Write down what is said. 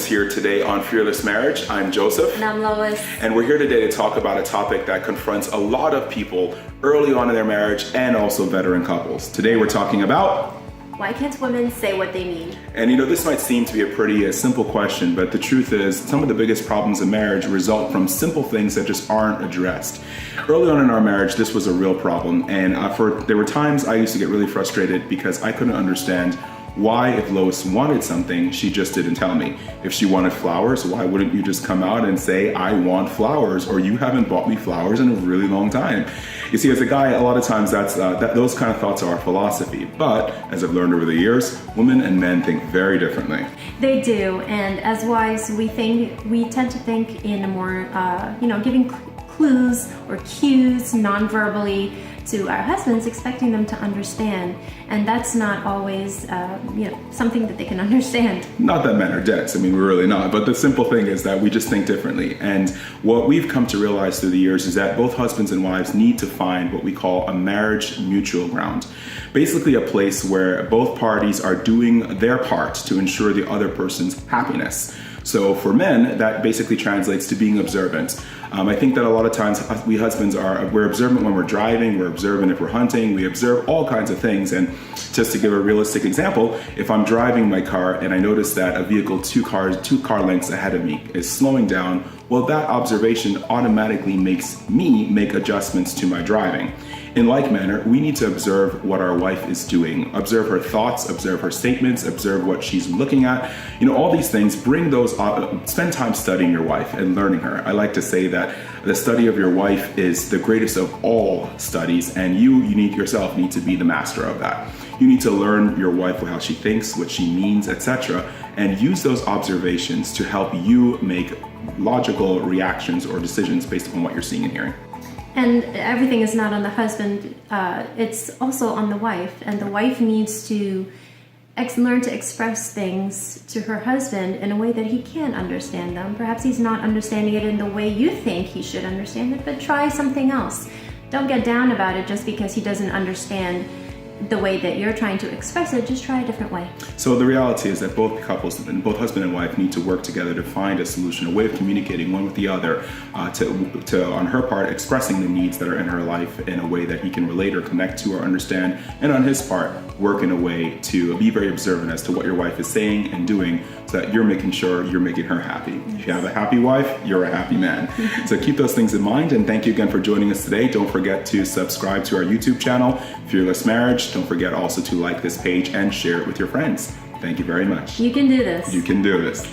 here today on Fearless Marriage. I'm Joseph. And I'm Lois. And we're here today to talk about a topic that confronts a lot of people early on in their marriage and also veteran couples. Today we're talking about... why can't women say what they need? And this might seem to be a pretty simple question, but the truth is some of the biggest problems in marriage result from simple things that just aren't addressed. Early on in our marriage, this was a real problem. And there were times I used to get really frustrated because I couldn't understand why, if Lois wanted something, she just didn't tell me. If she wanted flowers, why wouldn't you just come out and say, I want flowers, or you haven't bought me flowers in a really long time? You see, as a guy, a lot of times those kind of thoughts are our philosophy. But as I've learned over the years, women and men think very differently. They do, and as wives, we tend to think in a more, giving clues or cues non-verbally to our husbands, expecting them to understand, and that's not always something that they can understand. Not that men are dense, we're really not, but the simple thing is that we just think differently. And what we've come to realize through the years is that both husbands and wives need to find what we call a marriage mutual ground. Basically a place where both parties are doing their part to ensure the other person's happiness. So for men, that basically translates to being observant. I think that a lot of times we husbands we're observant when we're driving, we're observant if we're hunting, we observe all kinds of things. And just to give a realistic example, if I'm driving my car and I notice that a vehicle two car lengths ahead of me is slowing down, well, that observation automatically makes me make adjustments to my driving. In like manner, we need to observe what our wife is doing, observe her thoughts, observe her statements, observe what she's looking at. All these things, spend time studying your wife and learning her. I like to say that the study of your wife is the greatest of all studies, and you yourself need to be the master of that. You need to learn your wife, how she thinks, what she means, etc., and use those observations to help you make logical reactions or decisions based upon what you're seeing and hearing. And everything is not on the husband, it's also on the wife. And the wife needs to learn to express things to her husband in a way that he can understand them. Perhaps he's not understanding it in the way you think he should understand it, but try something else. Don't get down about it just because he doesn't understand the way that you're trying to express it. Just try a different way. So the reality is that both couples, both husband and wife, need to work together to find a solution, a way of communicating one with the other, to on her part, expressing the needs that are in her life in a way that he can relate or connect to or understand, and on his part, work in a way to be very observant as to what your wife is saying and doing, so that you're making sure you're making her happy. Yes. If you have a happy wife, you're a happy man. So keep those things in mind, and thank you again for joining us today. Don't forget to subscribe to our YouTube channel, Fearless Marriage. Don't forget also to like this page and share it with your friends. Thank you very much. You can do this. You can do this.